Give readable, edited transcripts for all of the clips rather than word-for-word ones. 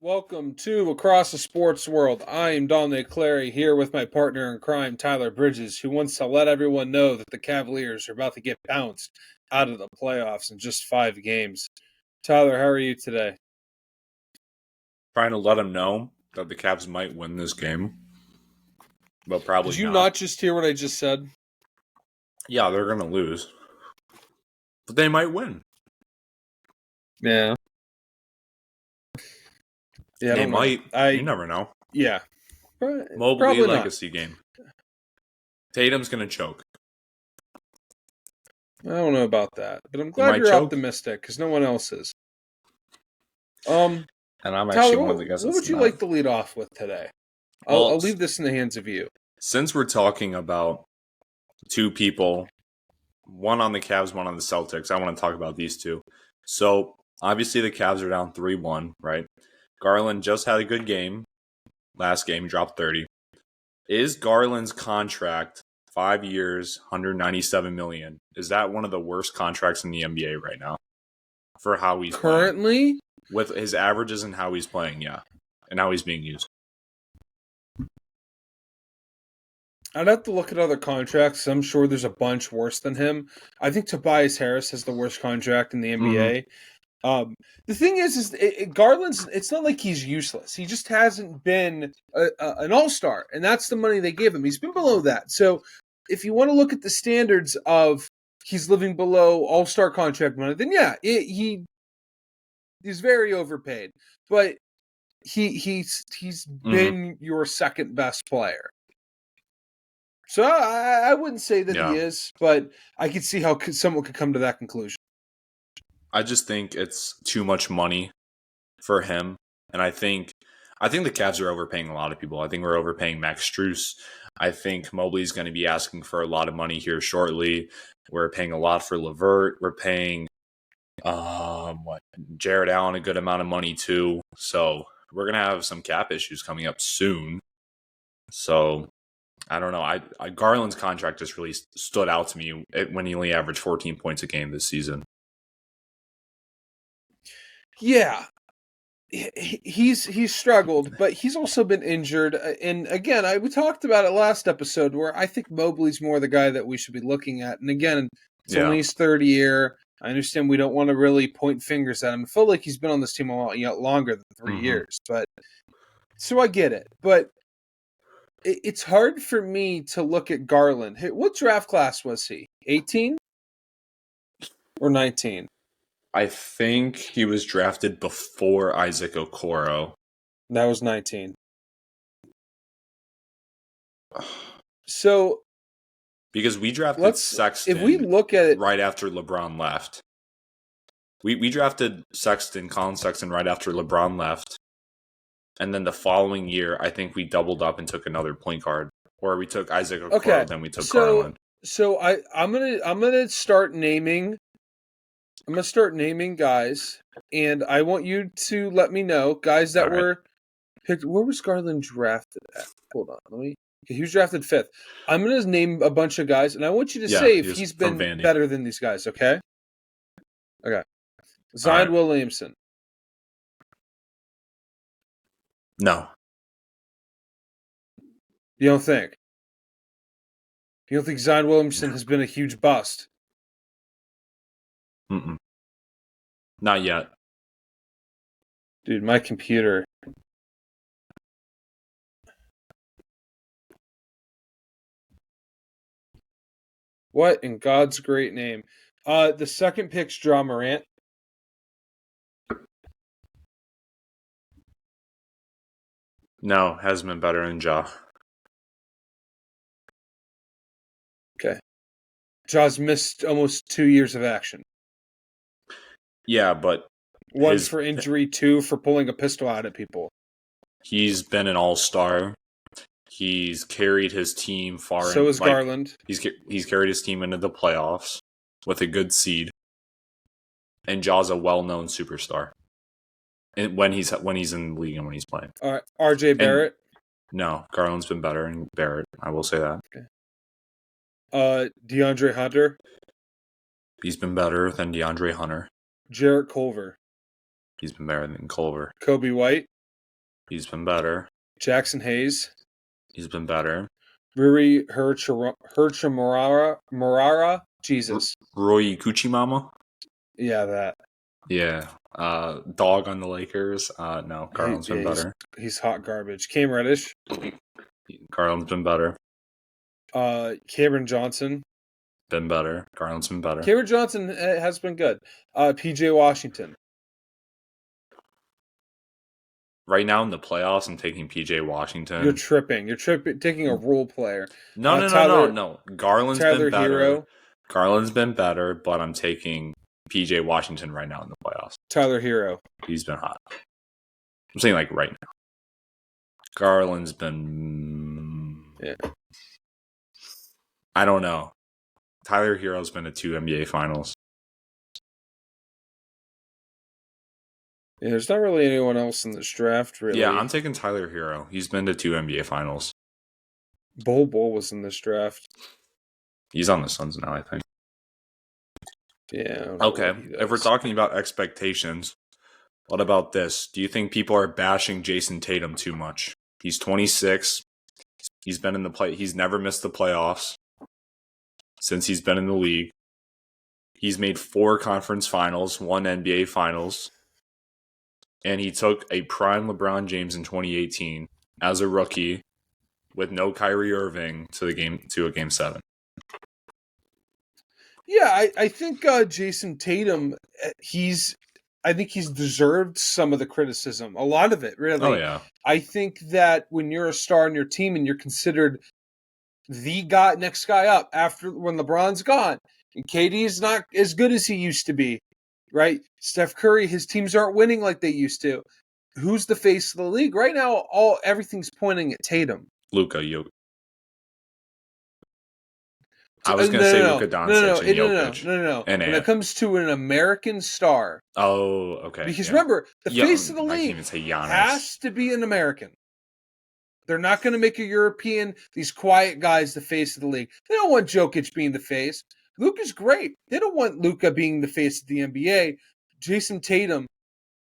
Welcome to Across the Sports World. I am Dominic Clary here with my partner in crime, Tyler Bridges, who wants to let everyone know that the Cavaliers are about to get bounced out of the playoffs in just 5 games. Tyler, how are you today? Trying to let them know that the Cavs might win this game, but probably Did you not just hear what I just said? Yeah, they're going to lose, but they might win. Yeah. Yeah, they might. You never know. Yeah. Mobley Probably legacy game. Tatum's going to choke. I don't know about that, but I'm glad you're optimistic because no one else is. And I'm Tyler, actually one of the guys. What would you like to lead off with today? I'll leave this in the hands of you. Since we're talking about two people, one on the Cavs, one on the Celtics, I want to talk about these two. So, obviously, the Cavs are down 3-1, right? Garland just had a good game. Last game, he dropped 30. Is Garland's contract 5 years, $197 million? Is that one of the worst contracts in the NBA right now? For how he's currently playing? With his averages and how he's playing, yeah. And how he's being used. I'd have to look at other contracts. I'm sure there's a bunch worse than him. I think Tobias Harris has the worst contract in the NBA. The thing is Garland's. It's not like he's useless. He just hasn't been an all-star, and that's the money they give him. He's been below that. So, if you want to look at the standards of he's living below all-star contract money, then yeah, he's very overpaid. But he's been your second best player. So I wouldn't say that he is, but I could see how someone could come to that conclusion. I just think it's too much money for him, and I think the Cavs are overpaying a lot of people. I think we're overpaying Max Strus. I think Mobley's going to be asking for a lot of money here shortly. We're paying a lot for LeVert. We're paying Jared Allen a good amount of money too. So we're gonna have some cap issues coming up soon. So I don't know. Garland's contract just really stood out to me when he only averaged 14 points a game this season. Yeah, he's struggled, but he's also been injured. And again, we talked about it last episode where I think Mobley's more the guy that we should be looking at. And again, it's only his third year. I understand we don't want to really point fingers at him. I feel like he's been on this team a lot longer than 3 years, but so I get it. But it's hard for me to look at Garland. What draft class was he? 18 or 19? I think he was drafted before Isaac Okoro. That was 19. So, because we drafted Sexton. If we look at it right after LeBron left, we drafted Colin Sexton right after LeBron left, and then the following year, I think we doubled up and took another point guard, or we took Isaac Okoro, then we took Garland. So I'm gonna start naming. I'm going to start naming guys, and I want you to let me know guys that were picked. Where was Garland drafted at? Hold on. He was drafted 5th. I'm going to name a bunch of guys, and I want you to say if he's been better than these guys, okay? Okay. Zion Williamson. No. You don't think? You don't think Zion Williamson has been a huge bust? Not yet. Dude, my computer. What in God's great name? The second pick's Ja Morant. No, hasn't been better than Ja. Okay. Ja's missed almost 2 years of action. Yeah, but 1 for injury, 2 for pulling a pistol out at people. He's been an all-star. He's carried his team far. So is Garland. He's carried his team into the playoffs with a good seed. And Ja's a well-known superstar. And when he's in the league and when he's playing. All right, R.J. Barrett. No, Garland's been better than Barrett. I will say that. Okay. DeAndre Hunter. He's been better than DeAndre Hunter. Jarrett Culver. He's been better than Culver. Kobe White. He's been better. Jackson Hayes. He's been better. Rui Hachimura. Jesus. Roy Kuchimama. Yeah, that. Yeah. Dog on the Lakers. No, Garland's been better. He's hot garbage. Cam Reddish. Garland's been better. Cameron Johnson. Been better. Garland's been better. Cameron Johnson has been good. PJ Washington. Right now in the playoffs, I'm taking PJ Washington. You're tripping. You're taking a role player. No. Garland's been better. Hero. Garland's been better, but I'm taking PJ Washington right now in the playoffs. Tyler Hero. He's been hot. I'm saying like right now. Garland's been... Yeah. I don't know. Tyler Hero's been to 2 NBA Finals. Yeah, there's not really anyone else in this draft, really. Yeah, I'm taking Tyler Hero. He's been to 2 NBA Finals. Bol was in this draft. He's on the Suns now, I think. Yeah. Okay, if we're talking about expectations, what about this? Do you think people are bashing Jason Tatum too much? He's 26. He's been in the play. He's never missed the playoffs since he's been in the league. He's made 4 conference finals, 1 NBA finals. And he took a prime LeBron James in 2018 as a rookie with no Kyrie Irving to a game 7. Yeah, I think Jason Tatum, I think he's deserved some of the criticism, a lot of it, really. Oh yeah. I think that when you're a star on your team and you're considered the next guy up after when LeBron's gone, and KD is not as good as he used to be. Right? Steph Curry, his teams aren't winning like they used to. Who's the face of the league? Right now, everything's pointing at Tatum. Luka Jokic. I was going to say Luka Doncic and Jokic. No. When it comes to an American star. Oh, okay. Because remember, the face of the league even say Giannis. Has to be an American. They're not going to make a European, these quiet guys, the face of the league. They don't want Jokic being the face. Luka's great. They don't want Luka being the face of the NBA. Jason Tatum,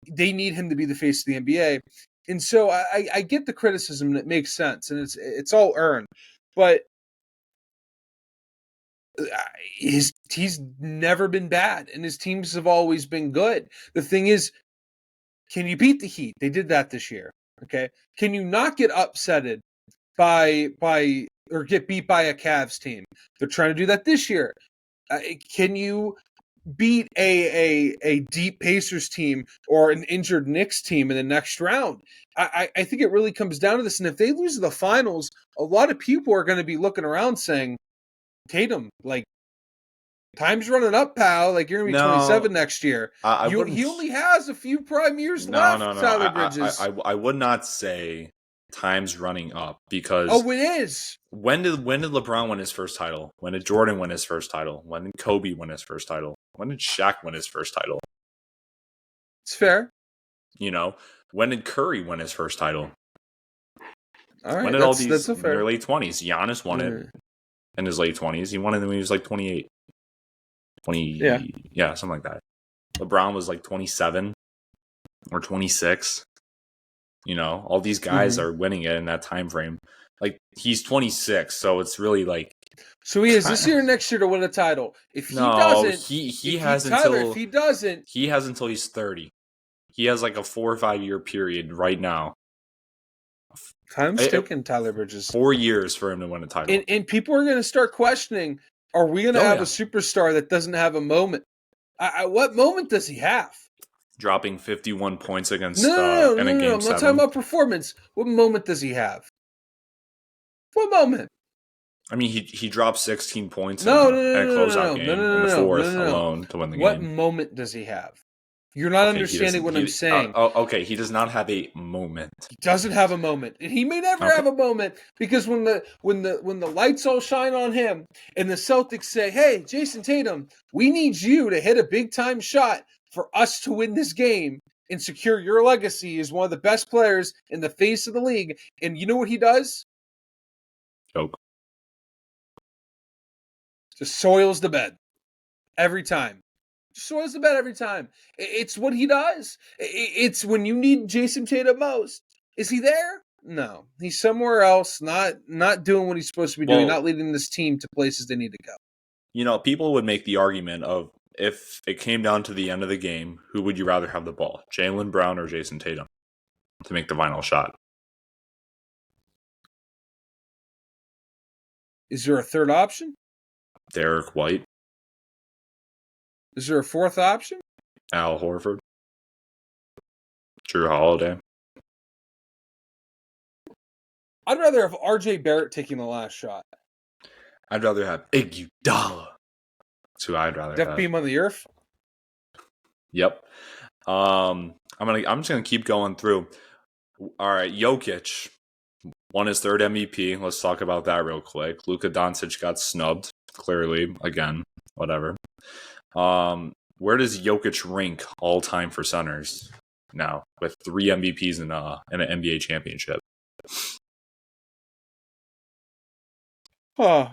they need him to be the face of the NBA. And so I get the criticism, and it makes sense, and it's all earned. But he's never been bad, and his teams have always been good. The thing is, can you beat the Heat? They did that this year. Okay, can you not get upsetted by or get beat by a Cavs team? They're trying to do that this year. Can you beat a deep Pacers team or an injured Knicks team in the next round? I think it really comes down to this. And if they lose the finals, a lot of people are going to be looking around saying, Tatum, like, time's running up, pal. Like, you're going to be 27 next year. He only has a few prime years left, Tyler Bridges. I would not say time's running up because... Oh, it is. When did LeBron win his first title? When did Jordan win his first title? When did Kobe win his first title? When did Shaq win his first title? It's fair. When did Curry win his first title? All right, when did all these in their late 20s? Giannis won it in his late 20s. He won it when he was like 28. 20, yeah, something like that. LeBron was like 27 or 26. All these guys are winning it in that time frame. Like, he's 26, so it's really like... So he has this year or next year to win a title. If he doesn't... He has until he's 30. He has like a 4 or 5 year period right now. Time's ticking, Tyler Bridges. 4 years for him to win a title. And people are going to start questioning, are we going to have a superstar that doesn't have a moment? What moment does he have? Dropping 51 points against in a game 7. I'm not talking about performance. What moment does he have? What moment? I mean, he dropped 16 points in a closeout game in the fourth alone to win the game. What moment does he have? You're not understanding what I'm saying. Okay, he does not have a moment. He doesn't have a moment, and he may never have a moment because when the lights all shine on him, and the Celtics say, "Hey, Jason Tatum, we need you to hit a big time shot for us to win this game and secure your legacy as one of the best players in the face of the league," and you know what he does? Joke. Just soils the bed every time. Soils the bed every time. It's what he does. It's when you need Jason Tatum most. Is he there? No, he's somewhere else, not doing what he's supposed to be doing, not leading this team to places they need to go. You know, people would make the argument of if it came down to the end of the game, who would you rather have the ball, Jaylen Brown or Jason Tatum, to make the final shot? Is there a third option? Derek White. Is there a fourth option? Al Horford. Drew Holiday. I'd rather have R.J. Barrett taking the last shot. I'd rather have Iguodala. That's who I'd rather have. Beam on the earth? Yep. I'm just gonna keep going through. All right, Jokic won his third MVP. Let's talk about that real quick. Luka Doncic got snubbed, clearly, again, whatever. Where does Jokic rank all time for centers now with 3 MVPs in an NBA championship? Huh.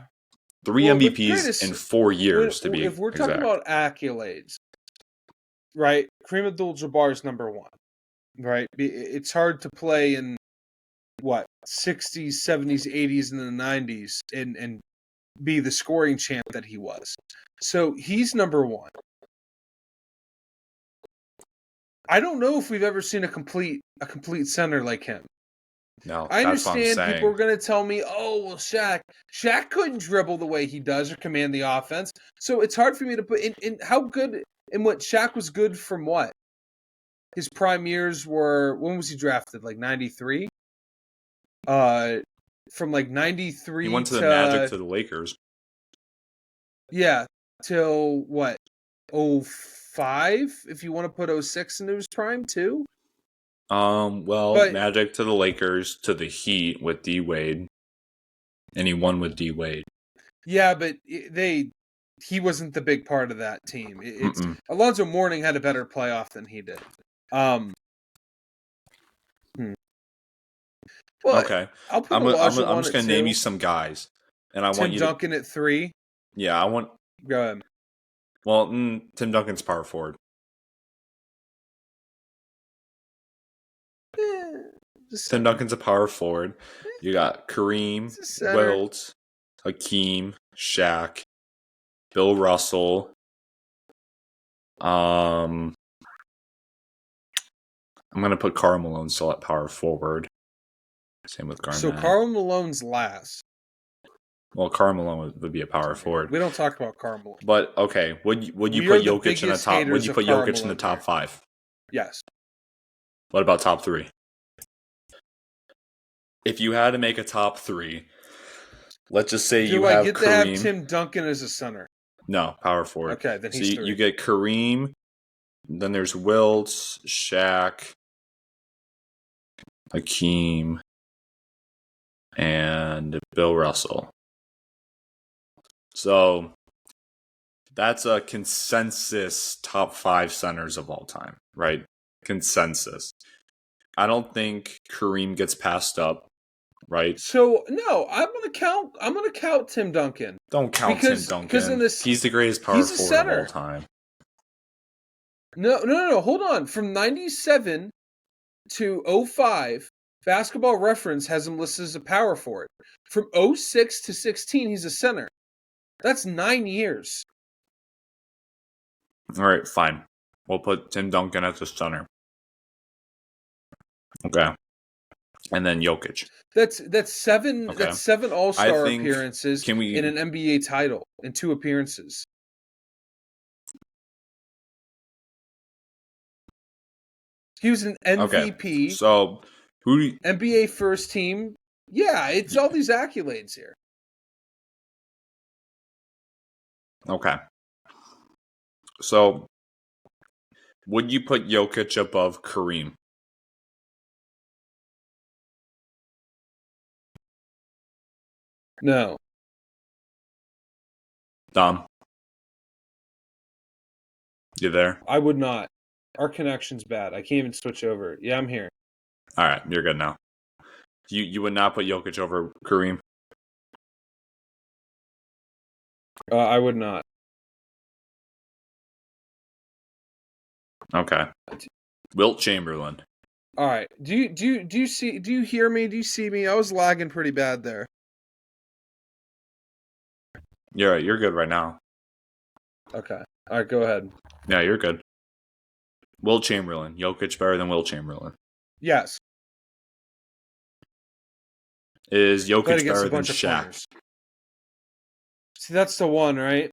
3 MVPs in 4 years, to be exact. If we're talking about accolades, right, Kareem Abdul-Jabbar is number 1, right? It's hard to play in, 60s, 70s, 80s, and the 90s and be the scoring champ that he was. So he's number 1. I don't know if we've ever seen a complete center like him. No, I understand people are going to tell me, oh, well, Shaq couldn't dribble the way he does or command the offense. So it's hard for me to put in how good and what Shaq was good from what? His prime years were, when was he drafted? Like 93? From like 93 he went to the Magic to the Lakers. Yeah, till what? 05, if you want to put 06 into his prime too? Magic to the Lakers to the Heat with D Wade, and he won with D Wade. Yeah, but he wasn't the big part of that team. Alonzo Mourning had a better playoff than he did. Well, okay, I'm just gonna name you some guys, and I want you. Tim Duncan at 3. Yeah, I want. Go ahead. Well, Tim Duncan's power forward. Tim Duncan's a power forward. You got Kareem, Wilt, Hakeem, Shaq, Bill Russell. I'm gonna put Karl Malone still at power forward. Same with Garnett. So Karl Malone's last. Well, Karl Malone would be a power forward. We don't talk about Karl Malone. But okay, would you put Jokic in the top? Would you put Jokic in the top 5? Yes. What about top 3? If you had to make a top 3, let's just say you have Kareem. Do I get to have Tim Duncan as a center? No, power forward. Okay, then he's 3. You get Kareem, then there's Wilt, Shaq, Hakeem, and Bill Russell. So that's a consensus top 5 centers of all time, right? Consensus. I don't think Kareem gets passed up, right? So no, I'm gonna count Tim Duncan. Don't count Tim Duncan. He's the greatest power forward of all time. No. Hold on. From 97 to 05, Basketball Reference has him listed as a power forward. From 06 to 16, he's a center. That's 9 years. All right, fine. We'll put Tim Duncan as the center. Okay. And then Jokic. That's 7. Okay. That's 7 All-Star appearances in an NBA title in 2 appearances. He was an MVP. Okay. So who NBA first team. Yeah, it's all these accolades here. Okay. So would you put Jokic above Kareem? No. Dom? You there? I would not. Our connection's bad. I can't even switch over. Yeah, I'm here. All right, you're good now. You would not put Jokic over Kareem? I would not. Okay. Wilt Chamberlain. All right. Do you hear me? Do you see me? I was lagging pretty bad there. You're right. You're good right now. Okay. All right, go ahead. Yeah, you're good. Will Chamberlain. Jokic better than Will Chamberlain. Yes. Is Played Jokic against better a than bunch of Shaq? pointers. See, that's the one, right?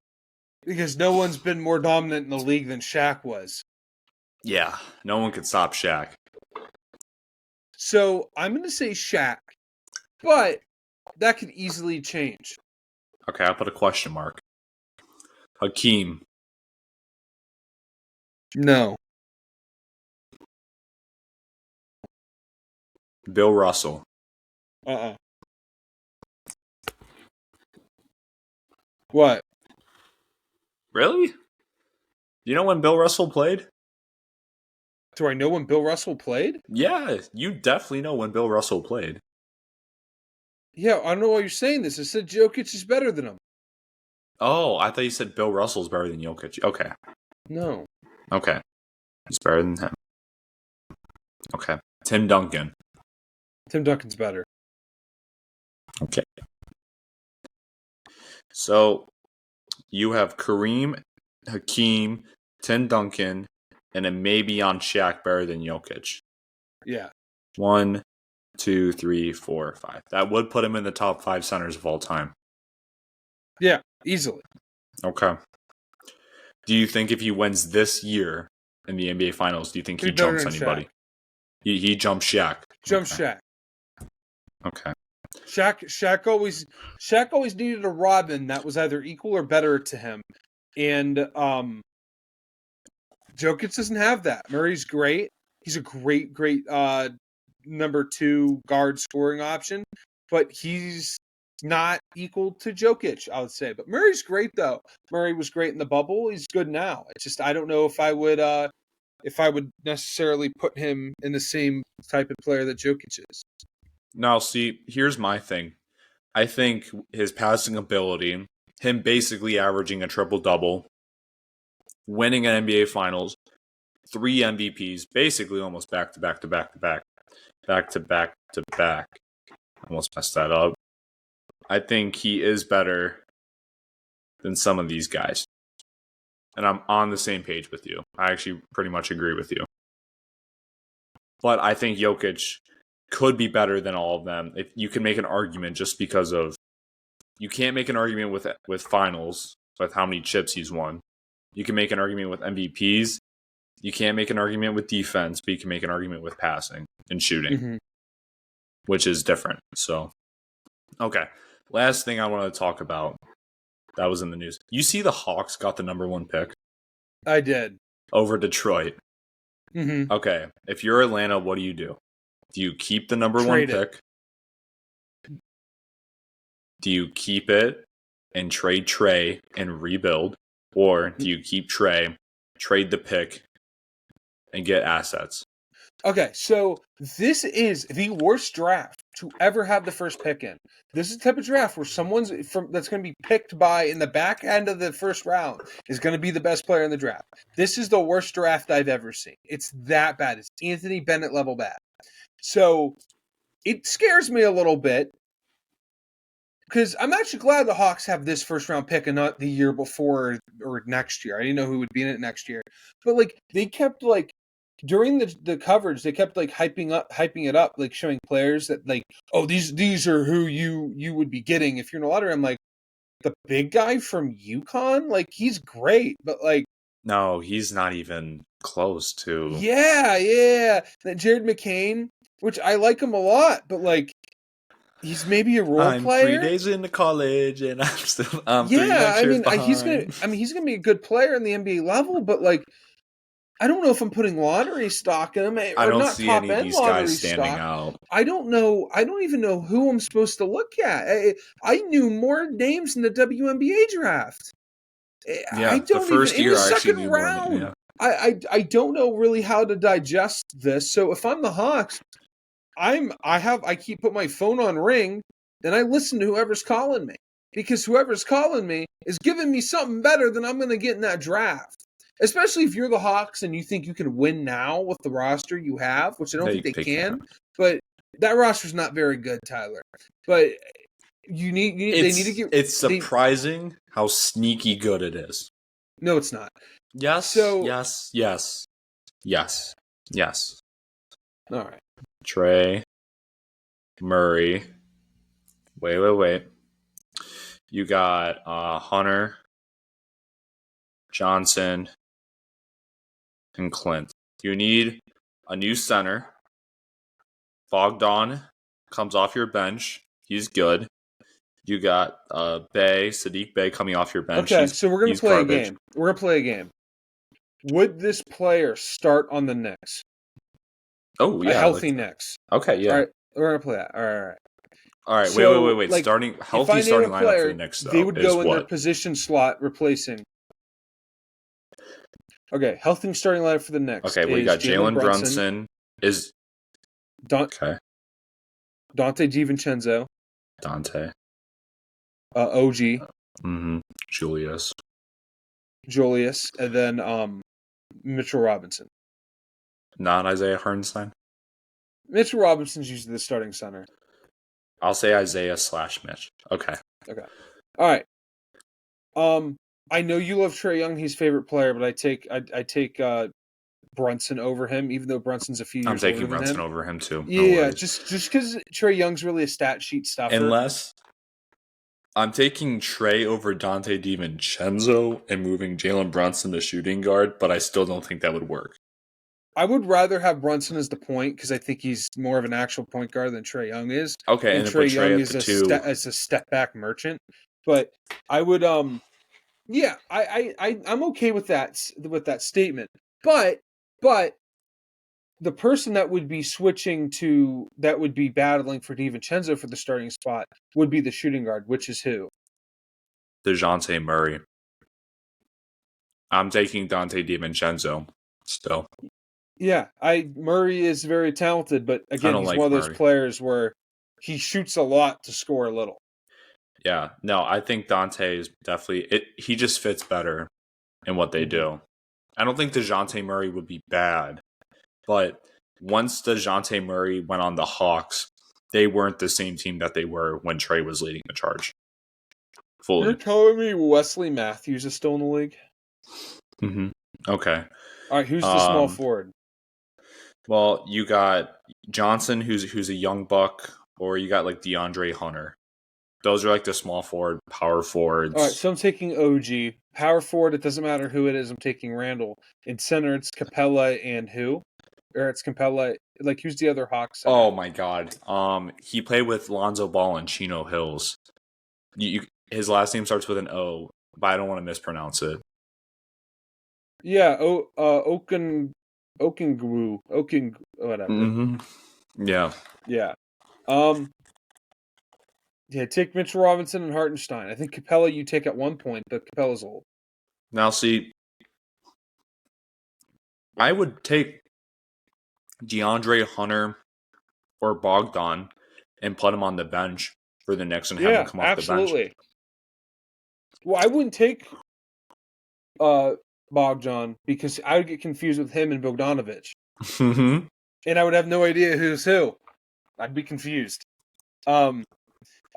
Because no one's been more dominant in the league than Shaq was. Yeah, no one could stop Shaq. So I'm going to say Shaq, but that could easily change. Okay, I'll put a question mark. Hakeem. No. Bill Russell. What? Really? You know when Bill Russell played? Do I know when Bill Russell played? Yeah, you definitely know when Bill Russell played. Yeah, I don't know why you're saying this. I said Jokic is better than him. Oh, I thought you said Bill Russell's better than Jokic. Okay. No. Okay. He's better than him. Okay. Tim Duncan. Tim Duncan's better. Okay. So you have Kareem, Hakeem, Tim Duncan, and a maybe on Shaq better than Jokic. Yeah. 1, 2, 3, 4, 5. That would put him in the top 5 centers of all time. Yeah, easily. Okay. Do you think if he wins this year in the NBA Finals, do you think he He's better jumps than anybody? Shaq. He jumps Shaq. Jump Okay. Shaq. Okay. Shaq always needed a Robin that was either equal or better to him. And Jokic doesn't have that. Murray's great. He's a great number 2 guard scoring option, but he's not equal to Jokic, I would say. But Murray's great though. Murray was great in the bubble. He's good now. It's just I don't know if I would necessarily put him in the same type of player that Jokic is. Now, see, here's my thing. I think his passing ability, him basically averaging a triple-double, winning an NBA Finals, 3 MVPs, basically almost back-to-back-to-back-to-back. Back-to-back-to-back. Almost messed that up. I think he is better than some of these guys. And I'm on the same page with you. I actually pretty much agree with you. But I think Jokic could be better than all of them. If you can make an argument just because of, you can't make an argument with finals with how many chips he's won. You can make an argument with MVPs. You can't make an argument with defense, but you can make an argument with passing and shooting, which is different. So, okay. Last thing I want to talk about that was in the news. You see the Hawks got the number 1 pick? I did. Over Detroit. Mm-hmm. Okay. If you're Atlanta, what do? Do you keep the number 1 pick? Do you keep it and trade Trey and rebuild? Or do you keep Trey, trade the pick, and get assets? Okay, so this is the worst draft to ever have the first pick in. This is the type of draft where someone's that's going to be picked by in the back end of the first round is going to be the best player in the draft. This is the worst draft I've ever seen. It's that bad. It's Anthony Bennett level bad. So it scares me a little bit because I'm actually glad the Hawks have this first round pick and not the year before or next year. I didn't know who would be in it next year. But they kept during the coverage, they kept hyping it up, showing players that oh, these are who you would be getting if you're in a lottery. I'm like, the big guy from UConn, he's great, but no, he's not even close to. Yeah, that Jared McCain, which I like him a lot, but he's maybe a role player. 3 days into college, and I'm still 3 I mean, behind. he's gonna be a good player in the NBA level, but I don't know if I'm putting lottery stock in him. Or I don't not see top any of end these lottery guys standing stock. out. I don't know. I don't even know who I'm supposed to look at. I knew more names in the WNBA draft. Yeah, I don't the first even, year in the I actually second knew round. more. Yeah. I don't know really how to digest this. So if I'm the Hawks, I keep put my phone on ring, then I listen to whoever's calling me, because whoever's calling me is giving me something better than I'm going to get in that draft. especially if you're the Hawks and you think you can win now with the roster you have, which I don't think they can. But that roster's not very good, Tyler. But they need to get. It's surprising how sneaky good it is. No, it's not. Yes. All right. Trey, Murray. Wait. You got Hunter, Johnson, and Clint. You need a new center. Bogdan comes off your bench. He's good. You got Sadiq Bey coming off your bench. Okay, so we're going to play a game. We're going to play a game. Would this player start on the Knicks? Oh, yeah. A healthy Knicks. Okay, yeah. All right, we're going to play that. All right. So, wait. Like, healthy starting lineup for the Knicks, though, they would go in their position slot replacing. Okay, healthy starting lineup for the Knicks. Okay, we got Jalen Brunson. Okay. Dante DiVincenzo. Dante. OG. Julius. And then Mitchell Robinson. Not Isaiah Hartenstein? Mitchell Robinson's usually the starting center. I'll say Isaiah/Mitch. Okay. All right. I know you love Trae Young. He's favorite player, but I take Brunson over him, even though Brunson's a few years older than him. I'm taking Brunson over him, too. Yeah, just because Trae Young's really a stat sheet stuffer. Unless I'm taking Trey over Dante DiVincenzo and moving Jalen Brunson to shooting guard, but I still don't think that would work. I would rather have Brunson as the point because I think he's more of an actual point guard than Trae Young is. Okay, and Trae Young is a step back merchant. But I would, I'm okay with that statement. But the person that would be that would be battling for DiVincenzo for the starting spot would be the shooting guard, which is who? DeJounte Murray. I'm taking Dante DiVincenzo still. Yeah, Murray is very talented, but again, he's one of those players where he shoots a lot to score a little. Yeah, no, I think Dante is definitely he just fits better in what they do. I don't think DeJounte Murray would be bad, but once DeJounte Murray went on the Hawks, they weren't the same team that they were when Trey was leading the charge. Fully. You're telling me Wesley Matthews is still in the league? Okay. All right, who's the small forward? Well, you got Johnson, who's a young buck, or you got like DeAndre Hunter. Those are like the small forward, power forwards. All right, so I'm taking OG. Power forward, it doesn't matter who it is. I'm taking Randall. In center, it's Capella and who? Or it's Capella. Like, who's the other Hawks? Oh, my God. He played with Lonzo Ball and Chino Hills. His last name starts with an O, but I don't want to mispronounce it. Yeah, Okingwu, whatever. Yeah. Yeah, take Mitchell Robinson and Hartenstein. I think Capella you take at one point, but Capella's old. Now, see, I would take DeAndre Hunter or Bogdan and put him on the bench for the Knicks and have him come off the bench. Well, I wouldn't take Bogdan because I would get confused with him and Bogdanovic. And I would have no idea who's who. I'd be confused.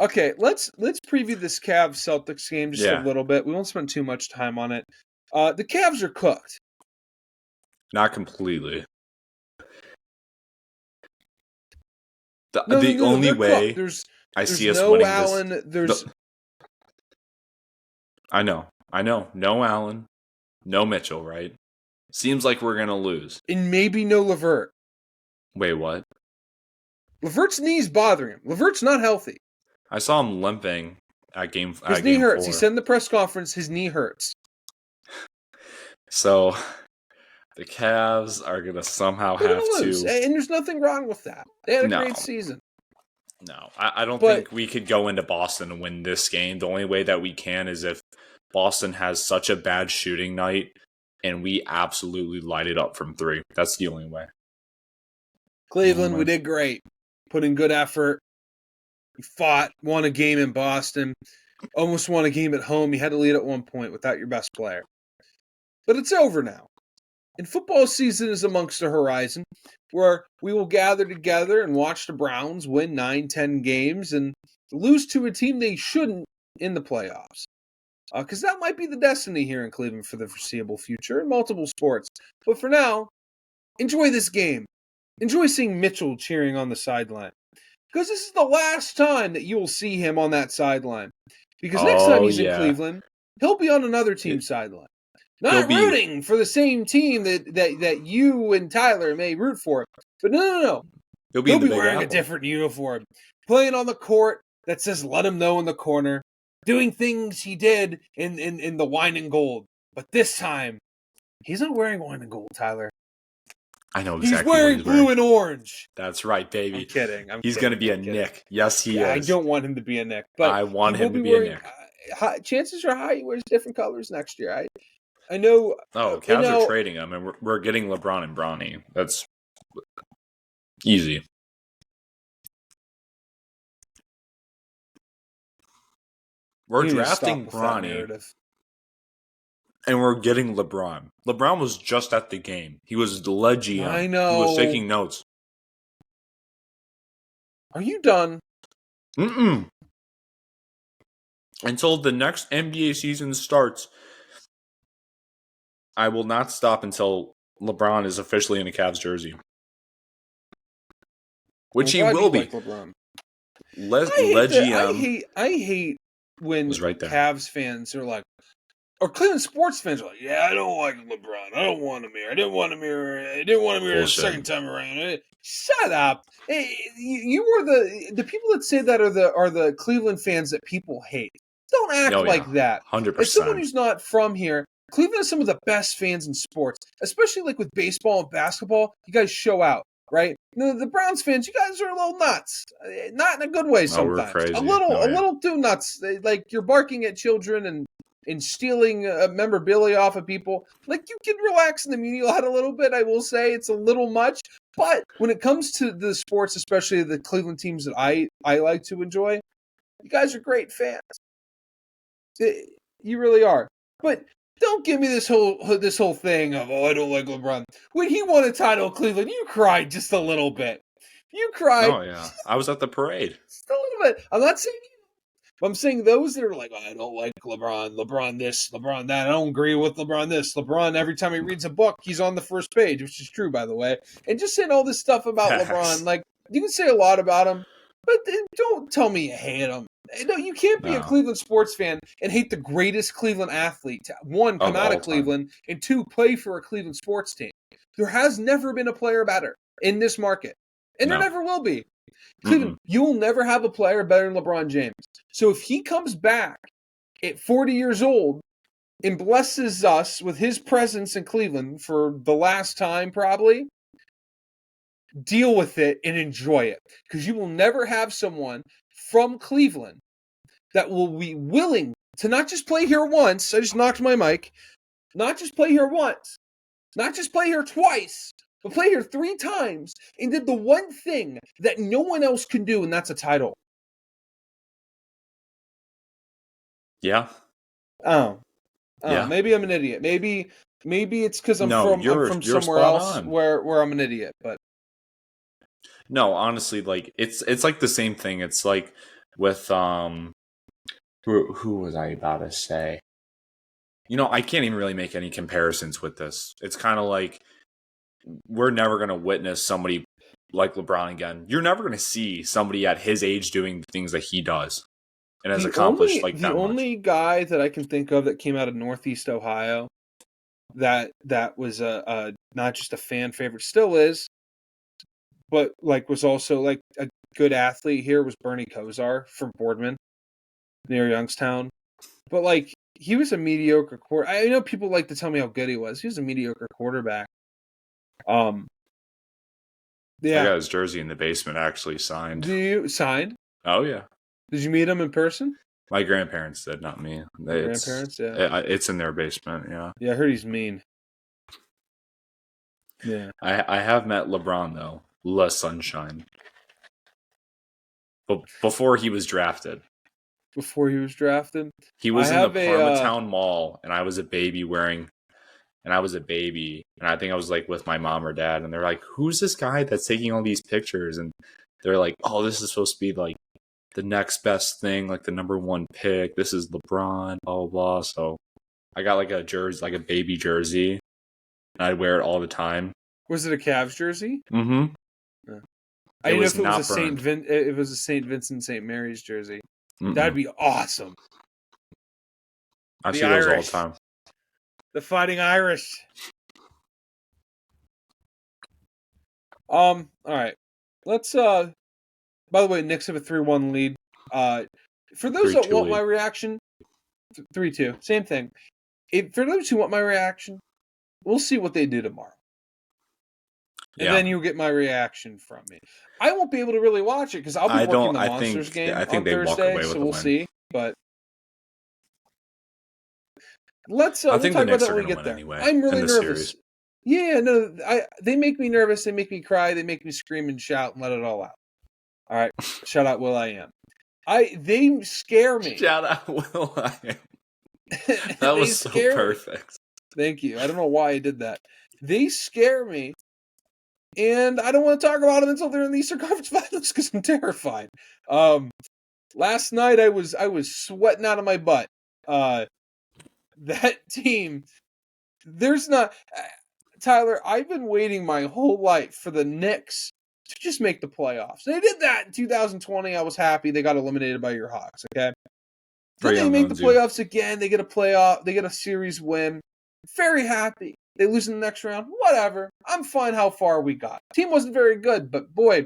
Okay, let's preview this Cavs-Celtics game just a little bit. We won't spend too much time on it. The Cavs are cooked. Not completely. The only way I see us winning this... I know. No Allen, no Mitchell, right? Seems like we're going to lose. And maybe no LeVert. Wait, what? LeVert's knee's bothering him. LeVert's not healthy. I saw him limping at game 4. His knee hurts. He said in the press conference his knee hurts. So the Cavs are going to somehow have to... And there's nothing wrong with that. They had a great season. No, I don't think we could go into Boston and win this game. The only way that we can is if Boston has such a bad shooting night and we absolutely light it up from 3. That's the only way. Cleveland, we did great. Put in good effort. We fought, won a game in Boston, almost won a game at home. You had to lead at one point without your best player. But it's over now. And football season is amongst the horizon, where we will gather together and watch the Browns win 9-10 games and lose to a team they shouldn't in the playoffs. Because that might be the destiny here in Cleveland for the foreseeable future in multiple sports. But for now, enjoy this game. Enjoy seeing Mitchell cheering on the sideline. Because this is the last time that you will see him on that sideline. Because next time he's in Cleveland, he'll be on another team's sideline. Not rooting for the same team that you and Tyler may root for. But no. He'll be wearing a different uniform. Playing on the court that says let him know in the corner. Doing things he did in the wine and gold. But this time, he's not wearing wine and gold, Tyler. I know exactly. He's wearing blue and orange. That's right, baby. I'm kidding. He's going to be a Nick. Yes, he is. I don't want him to be a Nick. But I want him to be a Nick. Chances are high he wears different colors next year. I know. Oh, Cavs are trading him, and we're getting LeBron and Bronny. That's easy. We're drafting Bronny, and we're getting LeBron. LeBron was just at the game. He was the GM. I know. He was taking notes. Are you done? Until the next NBA season starts, I will not stop until LeBron is officially in a Cavs jersey. Which he will be. Like I hate when Cavs fans are like, or Cleveland sports fans are like, yeah, I don't like LeBron. I don't want him here. I didn't want him here the second time around. Shut up. Hey, you were the people that say that are the Cleveland fans that people hate. Don't act like that. 100%. As someone who's not from here, Cleveland has some of the best fans in sports, especially like with baseball and basketball. You guys show out, right? The Browns fans, you guys are a little nuts. Not in a good way sometimes. We're crazy. A little too nuts. Like you're barking at children and stealing memorabilia off of people. Like you can relax in the media lot a little bit. I will say it's a little much, but when it comes to the sports, especially the Cleveland teams that I like to enjoy, you guys are great fans. You really are. But don't give me this whole thing of, I don't like LeBron. When he won a title in Cleveland, you cried just a little bit. You cried. Oh, yeah. I was at the parade. Just a little bit. I'm not saying you. I'm saying those that are like, I don't like LeBron. LeBron this, LeBron that. I don't agree with LeBron this. LeBron, every time he reads a book, he's on the first page, which is true, by the way. And just saying all this stuff about LeBron. Like, you can say a lot about him, but don't tell me you hate him. No, you can't be a Cleveland sports fan and hate the greatest Cleveland athlete. One, come out of Cleveland, and two, play for a Cleveland sports team. There has never been a player better in this market, and there never will be. Cleveland, you will never have a player better than LeBron James. So if he comes back at 40 years old and blesses us with his presence in Cleveland for the last time probably, deal with it and enjoy it. Because you will never have someone from Cleveland that will be willing to not just play here once. I just knocked my mic. Not just play here once. Not just play here twice. But play here 3 times and did the one thing that no one else can do, and that's a title. Yeah. Oh. Yeah. Maybe I'm an idiot. Maybe it's because I'm from somewhere else where I'm an idiot. But no, honestly, like it's like the same thing. It's like with who was I about to say? I can't even really make any comparisons with this. It's kind of like we're never going to witness somebody like LeBron again. You're never going to see somebody at his age doing the things that he does and has accomplished like that. The only guy that I can think of that came out of Northeast Ohio that was a not just a fan favorite, still is, but like was also like a good athlete here was Bernie Kosar from Boardman near Youngstown. But like he was a mediocre quarterback. I know people like to tell me how good he was. He was a mediocre quarterback. Yeah. I got his jersey in the basement actually signed. Do you signed? Oh yeah. Did you meet him in person? My grandparents did, not me. Grandparents, yeah. It's in their basement, yeah. Yeah, I heard he's mean. Yeah. I have met LeBron though. La Sunshine. But before he was drafted. Before he was drafted? He was in the Parmatown Mall and I was a baby wearing and I was a baby, and I think I was like with my mom or dad, and they're like, "Who's this guy that's taking all these pictures?" And they're like, "Oh, this is supposed to be like the next best thing, like the number one pick. This is LeBron, blah blah blah." So I got like a jersey, like a baby jersey, and I'd wear it all the time. Was it a Cavs jersey? Mm-hmm. Yeah. It I didn't know was if it was not a Saint burned. it was a Saint Vincent Saint Mary's jersey. Mm-mm. That'd be awesome. I The see those all the Irish. time. The Fighting Irish. All right. Let's by the way, Knicks have a 3-1 lead. For those that 3-2 want lead. my reaction, 3-2, same thing. For those who want my reaction, we'll see what they do tomorrow. And then you'll get my reaction from me. I won't be able to really watch it because I'll be working the Monsters game on Thursday, so we'll see. But let's I we'll think talk the about Knicks that are when we going to get win there. anyway. I'm really in the nervous. Series. Yeah, no, they make me nervous. They make me cry. They make me scream and shout and let it all out. All right, shout out Will I Am. They scare me. Shout out Will I Am. That was so perfect. Thank you. I don't know why I did that. They scare me, and I don't want to talk about them until they're in the Eastern Conference Finals because I'm terrified. Last night I was sweating out of my butt. That team, there's not Tyler. I've been waiting my whole life for the Knicks to just make the playoffs. They did that in 2020. I was happy they got eliminated by your Hawks. Okay, then they make the playoffs again. They get a series win. Very happy. They lose in the next round. Whatever. I'm fine how far we got. Team wasn't very good, but boy,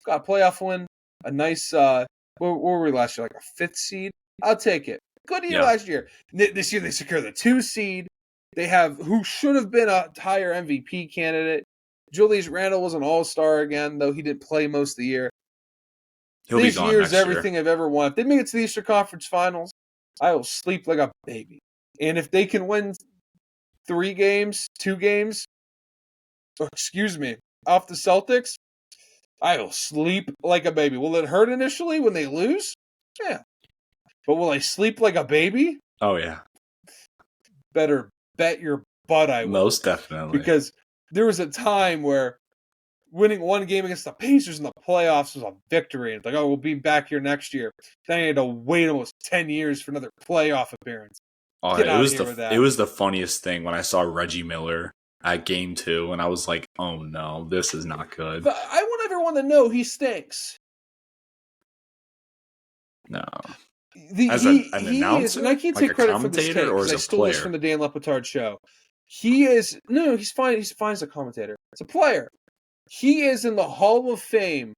got a playoff win. A nice, where were we last year? Like a 5th seed? I'll take it. Good year last year. This year they secure the 2 seed. They have who should have been a higher MVP candidate. Julius Randle was an all-star again, though he didn't play most of the year. This year's everything I've ever wanted. If they make it to the Eastern Conference Finals, I will sleep like a baby. And if they can win 2 games, off the Celtics, I will sleep like a baby. Will it hurt initially when they lose? Yeah. But will I sleep like a baby? Oh, yeah. Better bet your butt I will. Most definitely. Because there was a time where winning 1 game against the Pacers in the playoffs was a victory. It's like, oh, we'll be back here next year. Then I had to wait almost 10 years for another playoff appearance. Oh, it was the funniest thing when I saw Reggie Miller at Game 2, and I was like, "Oh no, this is not good." But I want everyone to know he stinks. No, as an announcer, is, and I can't take credit for this take because I stole this from the Dan Lepetard show. He's fine. He's fine as a commentator. As a player, he is in the Hall of Fame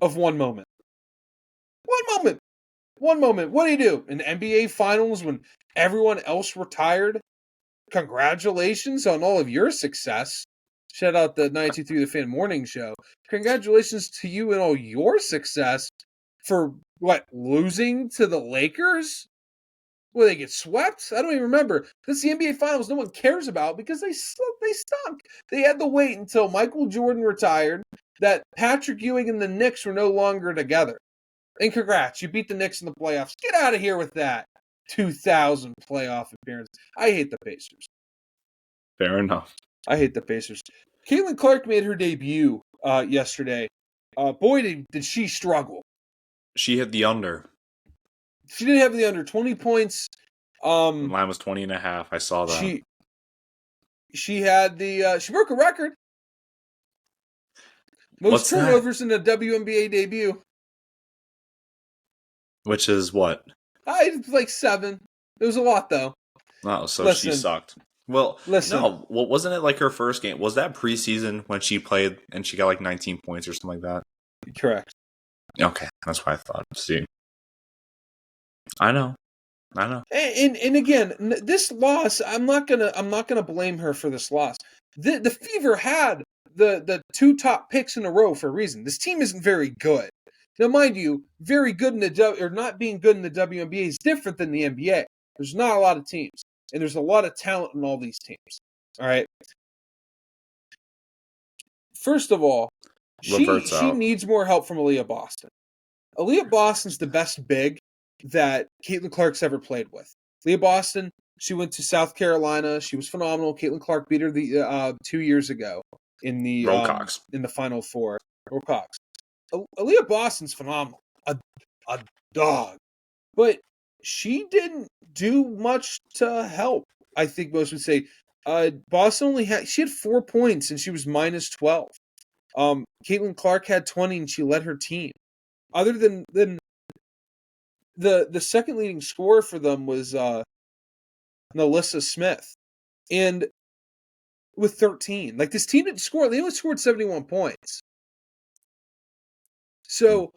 of one moment. One moment. What do you do in the NBA Finals when everyone else retired? Congratulations on all of your success. Shout out the 92.3 The Fan Morning Show. Congratulations to you and all your success for, losing to the Lakers? Will they get swept? I don't even remember. This is the NBA Finals no one cares about because they stunk. They had to wait until Michael Jordan retired, that Patrick Ewing and the Knicks were no longer together. And congrats, you beat the Knicks in the playoffs. Get out of here with that 2000 playoff appearance. I hate the Pacers. Fair enough. I hate the Pacers. Caitlin Clark made her debut yesterday. Boy, did she struggle. She hit the under. She didn't have the under 20 points. Mine was 20.5. I saw that. She had she broke a record. Most turnovers in a WNBA debut. Which is what? Like 7. It was a lot though. Oh, so she sucked. Well, no, wasn't it like her first game? Was that preseason when she played and she got like 19 points or something like that? Correct. Okay, that's what I thought. See, I know. And again, this loss, I'm not gonna blame her for this loss. The Fever had the 2 top picks in a row for a reason. This team isn't very good. Now, mind you, very good or not being good in the WNBA is different than the NBA. There's not a lot of teams, and there's a lot of talent in all these teams. All right. First of all, she needs more help from Aaliyah Boston. Aaliyah Boston's the best big that Caitlin Clark's ever played with. Aaliyah Boston She went to South Carolina. She was phenomenal. Caitlin Clark beat her 2 years ago in Roll-Cox. the Final Four. Wilcox. Aaliyah Boston's phenomenal. A dog. But she didn't do much to help, I think most would say. Boston she had 4 points and she was minus 12. Caitlin Clark had 20 and she led her team. Other than the second leading scorer for them was Nalissa Smith. And with 13. Like, this team didn't score. They only scored 71 points. So,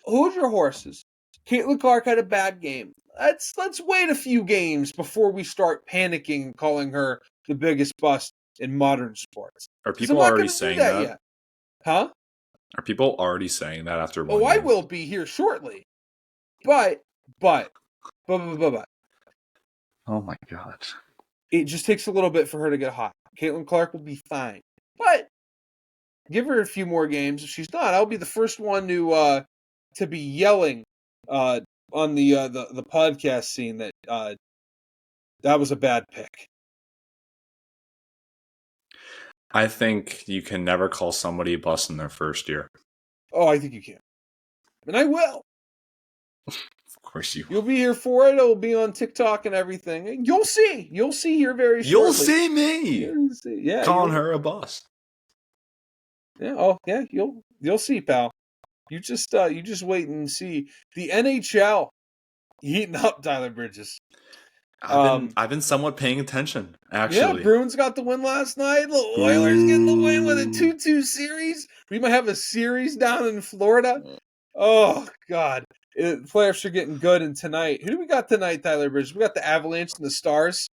hold your horses. Caitlin Clark had a bad game. Let's wait a few games before we start panicking and calling her the biggest bust in modern sports. Are people already saying that? Yet. Huh? Are people already saying that after one I game? will be here shortly. But. Oh my god. It just takes a little bit for her to get hot. Caitlin Clark will be fine. But give her a few more games. If she's not, I'll be the first one to be yelling on the podcast scene that that was a bad pick. I think you can never call somebody a bust in their first year. Oh, I think you can. And I will. Of course you will. You'll be here for it. It'll be on TikTok and everything. You'll see. You'll see here very shortly. You'll see me. You'll see. Yeah, calling her a bust. Yeah. Oh, yeah. You'll see, pal. You just wait and see. The NHL heating up Tyler Bridges. I've been somewhat paying attention, actually. Yeah, Bruins got the win last night. The Oilers getting the win with a 2-2 series. We might have a series down in Florida. Oh, God. Playoffs are getting good. And tonight, who do we got tonight, Tyler Bridges? We got the Avalanche and the Stars.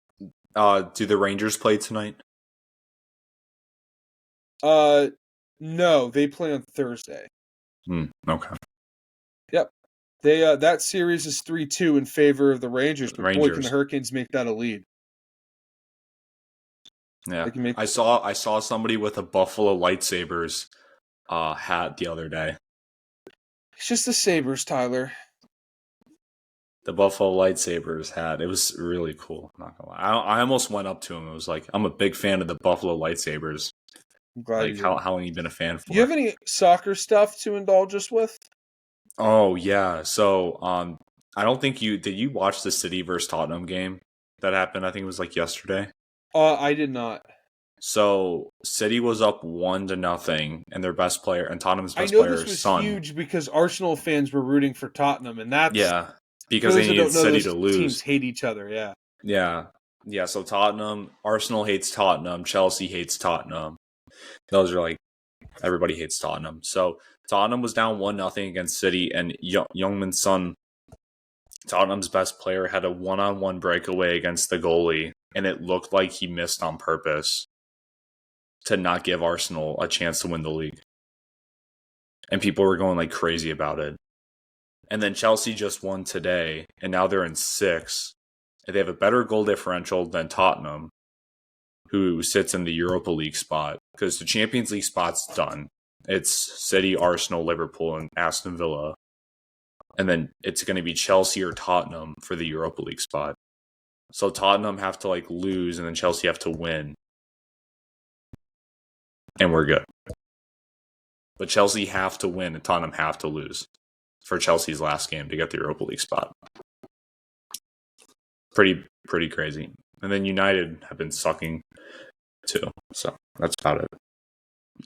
Do the Rangers play tonight? No, they play on Thursday. Okay. Yep. They that series is 3-2 in favor of the Rangers, but boy, can the Hurricanes make that a lead. Yeah. I saw somebody with a Buffalo Lightsabers hat the other day. It's just the Sabres, Tyler. The Buffalo Lightsabers hat. It was really cool. I'm not gonna lie. I almost went up to him. It was like, I'm a big fan of the Buffalo Lightsabers. I'm glad like, how long have you been a fan for? Do you have any soccer stuff to indulge us with? Oh, yeah. So, I don't think did you watch the City versus Tottenham game that happened? I think it was like yesterday. I did not. So, City was up 1-0, and their best player, and Tottenham's best I player, know this was Son. huge because Arsenal fans were rooting for Tottenham, and that's because they needed City to lose. Teams hate each other, yeah. So Arsenal hates Tottenham, Chelsea hates Tottenham. Those are like, everybody hates Tottenham. So Tottenham was down 1-0 against City, and Youngman's Son, Tottenham's best player, had a one-on-one breakaway against the goalie, and it looked like he missed on purpose to not give Arsenal a chance to win the league. And people were going like crazy about it. And then Chelsea just won today, and now they're in 6th. And they have a better goal differential than Tottenham, who sits in the Europa League spot, because the Champions League spot's done. It's City, Arsenal, Liverpool, and Aston Villa. And then it's going to be Chelsea or Tottenham for the Europa League spot. So Tottenham have to like lose, and then Chelsea have to win. And we're good. But Chelsea have to win, and Tottenham have to lose for Chelsea's last game to get the Europa League spot. Pretty crazy. And then United have been sucking too. So that's about it.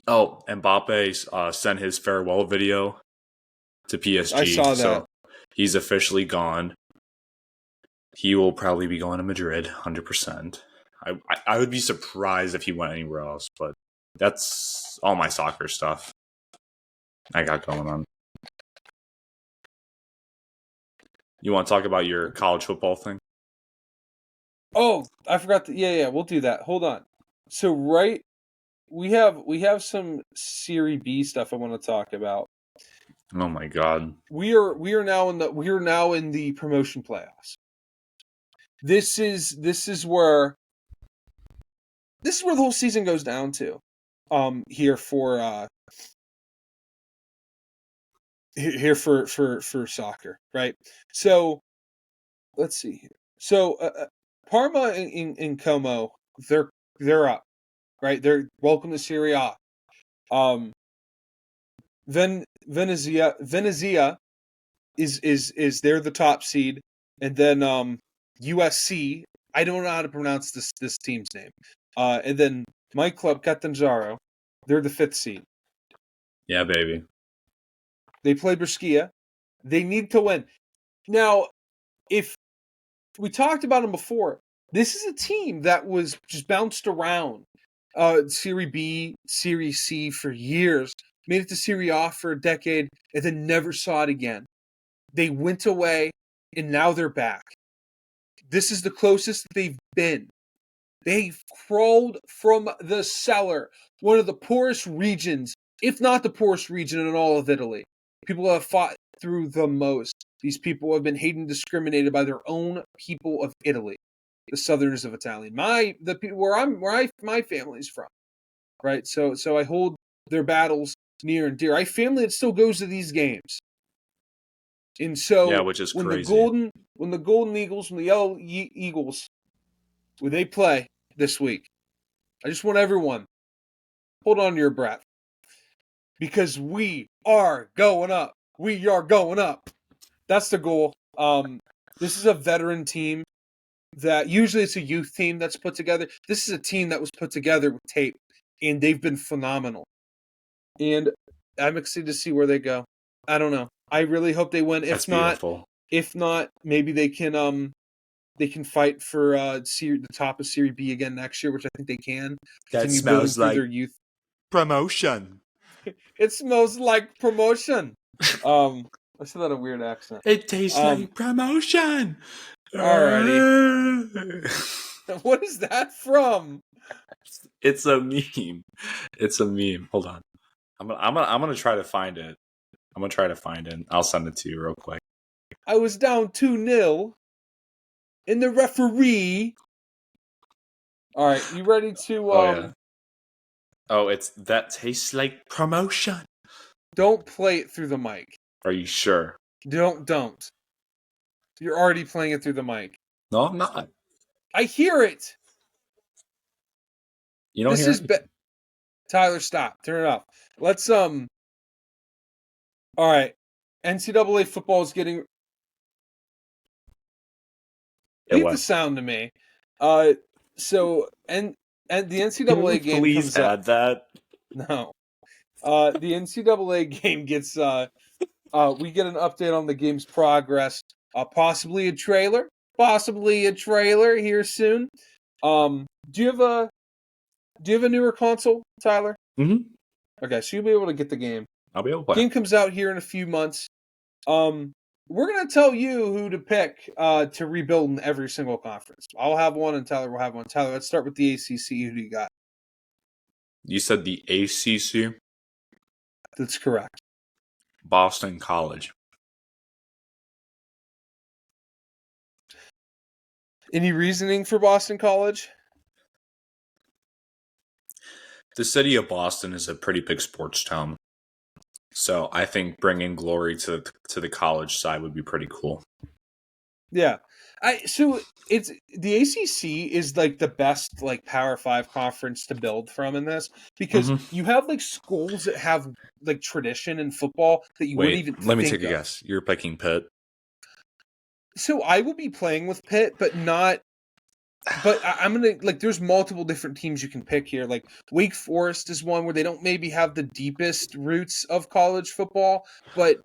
Oh, Mbappe sent his farewell video to PSG. I saw that. So he's officially gone. He will probably be going to Madrid, 100%. I would be surprised if he went anywhere else, but that's all my soccer stuff I got going on. You want to talk about your college football thing? Oh, I forgot to. Yeah, we'll do that. Hold on. So we have some Serie B stuff I want to talk about. Oh my god. We are now in the promotion playoffs. This is where the whole season goes down to. Here for soccer, right? So let's see here. So Parma in Como, they're up, right? They're welcome to Serie A. Venezia is they're the top seed, and then USC. I don't know how to pronounce this team's name. And then my club Catanzaro, they're the 5th seed. Yeah, baby. They play Brescia. They need to win. Now, if we talked about them before, this is a team that was just bounced around Serie B, Serie C for years, made it to Serie A for a decade, and then never saw it again. They went away, and now they're back. This is the closest they've been. They've crawled from the cellar, one of the poorest regions, if not the poorest region in all of Italy. People have fought through the most. These people have been hated and discriminated by their own people of Italy, the Southerners of Italian. The people where my family's from, right? So I hold their battles near and dear. I have family that still goes to these games, and so yeah, which is when crazy. when the Golden Eagles, when the Yellow Eagles, when they play this week, I just want everyone hold on to your breath, because we are going up. We are going up. That's the goal. This is a veteran team that usually it's a youth team that's put together. This is a team that was put together with tape, and they've been phenomenal. And I'm excited to see where they go. I don't know. I really hope they win. That's beautiful. If not, maybe they can fight for the top of Serie B again next year, which I think they can. That smells like their youth promotion. It smells like promotion. I said that in a weird accent. It tastes like promotion. Alrighty. What is that from? It's a meme. It's a meme. Hold on. I'm gonna try to find it. I'm gonna try to find it. I'll send it to you real quick. I was down 2-0, and the referee. All right, you ready to? It's that tastes like promotion. Don't play it through the mic. Are you sure? Don't. You're already playing it through the mic. No, I'm not. I hear it. You don't hear it? Tyler, stop. Turn it off. Let's All right. NCAA football is getting. Leave the sound to me. So the NCAA game please comes add up. that. No. The NCAA game gets. We get an update on the game's progress. Possibly a trailer here soon. Do you have a newer console, Tyler? Mm-hmm. Okay, so you'll be able to get the game. I'll be able to play. Game comes out here in a few months. We're gonna tell you who to pick to rebuild in every single conference. I'll have one, and Tyler will have one. Tyler, let's start with the ACC. Who do you got? You said the ACC? That's correct. Boston College. Any reasoning for Boston College? The city of Boston is a pretty big sports town. So I think bringing glory to the college side would be pretty cool. Yeah. So it's the ACC is like the best like Power 5 conference to build from in this, because you have like schools that have like tradition in football that you wouldn't even let me think take a guess. You're picking Pitt. So I will be playing with Pitt, but not. But I'm gonna like. There's multiple different teams you can pick here. Like Wake Forest is one where they don't maybe have the deepest roots of college football, but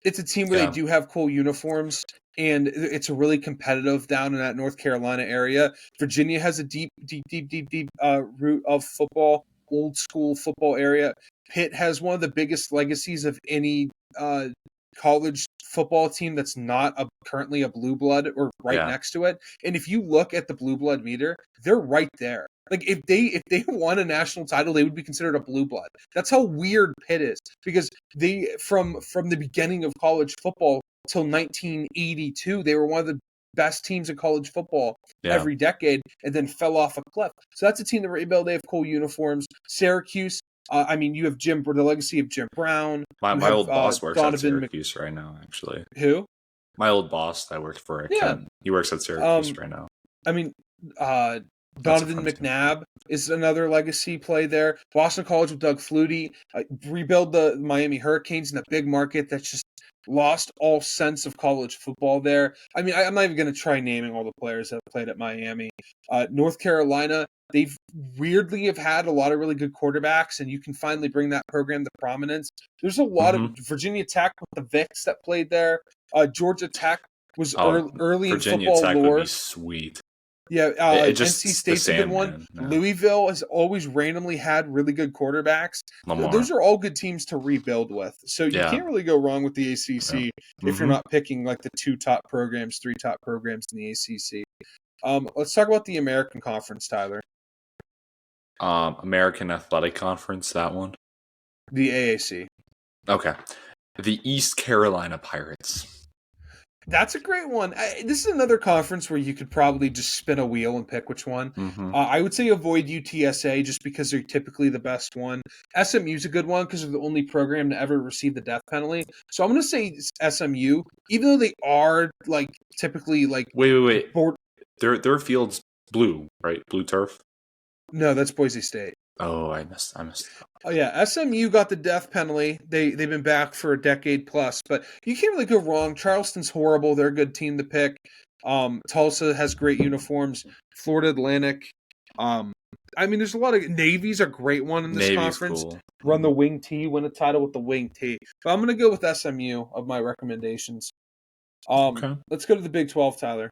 it's a team where they do have cool uniforms, and it's a really competitive down in that North Carolina area. Virginia has a deep root of football, old school football area. Pitt has one of the biggest legacies of any college football team that's not currently a blue blood or next to it. And if you look at the blue blood meter, they're right there. Like if they won a national title, they would be considered a blue blood. That's how weird Pitt is, because they from the beginning of college football till 1982, they were one of the best teams in college football every decade, and then fell off a cliff. So that's a team that rebuilt. They have cool uniforms. Syracuse. You have the legacy of Jim Brown. My old boss works at Syracuse right now, actually. Who? My old boss that I worked for at Kent. He works at Syracuse right now. Donovan McNabb is another legacy play there. Boston College with Doug Flutie. Rebuild the Miami Hurricanes in a big market that's just lost all sense of college football there. I mean, I'm not even going to try naming all the players that played at Miami. North Carolina, they've weirdly have had a lot of really good quarterbacks, and you can finally bring that program to prominence. There's a lot of Virginia Tech with the Vicks that played there. Georgia Tech was early Virginia in football Tech lore. would be sweet. Yeah, NC State's a good one. Yeah. Louisville has always randomly had really good quarterbacks. Lamar. Those are all good teams to rebuild with. So you can't really go wrong with the ACC if you're not picking like the 2 top programs, 3 top programs in the ACC. Let's talk about the American Conference, Tyler. American Athletic Conference, that one? The AAC. Okay. The East Carolina Pirates. That's a great one. This is another conference where you could probably just spin a wheel and pick which one. I would say avoid UTSA just because they're typically the best one. SMU's a good one because they're the only program to ever receive the death penalty. So I'm going to say SMU, even though they are like typically like wait. Their field's blue, right? Blue turf. No, that's Boise State. Oh, I missed. Oh yeah, SMU got the death penalty. They've been back for a decade plus, but you can't really go wrong. Charleston's horrible. They're a good team to pick. Tulsa has great uniforms. Florida Atlantic. I mean, there's a lot of Navy's a great one in this conference. Cool. Run the wing T, win a title with the wing T. But I'm going to go with SMU of my recommendations. Let's go to the Big 12, Tyler.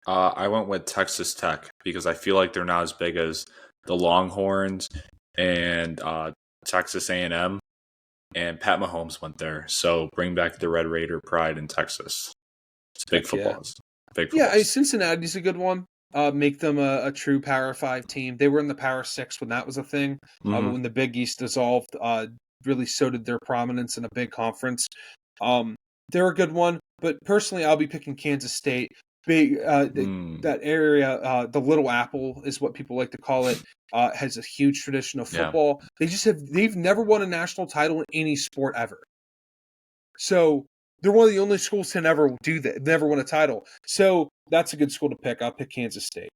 I went with Texas Tech because I feel like they're not as big as the Longhorns and Texas A&M, and Pat Mahomes went there. So bring back the Red Raider pride in Texas. It's big football. Yeah, Cincinnati's a good one. Make them a true Power 5 team. They were in the Power 6 when that was a thing. But when the Big East dissolved, really so did their prominence in a big conference. They're a good one, but personally, I'll be picking Kansas State. That area, the Little Apple is what people like to call it, has a huge tradition of football. Yeah. They've never won a national title in any sport ever. So they're one of the only schools to never do that, never win a title. So that's a good school to pick. I'll pick Kansas State.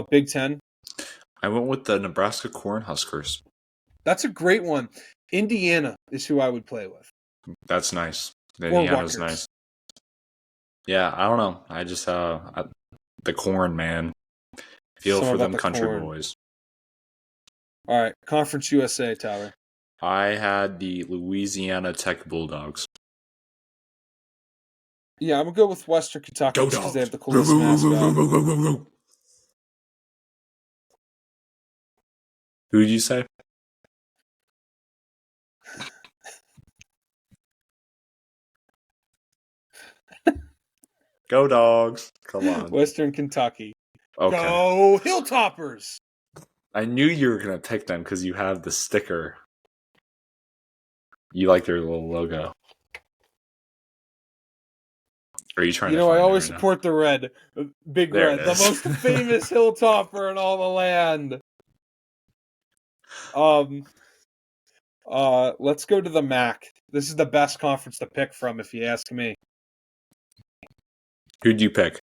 Big Ten. I went with the Nebraska Cornhuskers. That's a great one. Indiana is who I would play with. That's nice. Indiana's nice. Yeah, I don't know. I just the corn, man. Feel for them country boys. All right, Conference USA, Tyler. I had the Louisiana Tech Bulldogs. Yeah, I'm gonna go with Western Kentucky because they have the coolest mascot. Who did you say? Go Dogs. Come on. Western Kentucky. Okay. Go Hilltoppers. I knew you were going to pick them because you have the sticker. You like their little logo. Are you trying to I always support the red. Big there Red. The most famous Hilltopper in all the land. Let's go to the MAC. This is the best conference to pick from, if you ask me. Who'd you pick?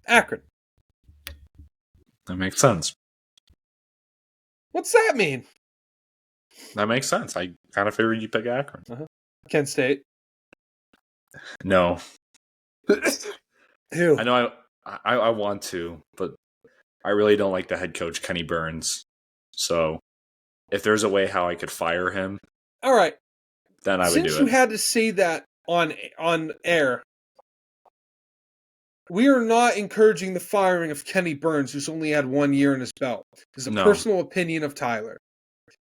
Akron. That makes sense. What's that mean? That makes sense. I kind of figured you pick Akron. Kent State. No. Who? I know I want to, but I really don't like the head coach, Kenny Burns. So if there's a way how I could fire him, all right, then I would do it. Since you had to say that on air, we are not encouraging the firing of Kenny Burns, who's only had 1 year in his belt. This is a personal opinion of Tyler.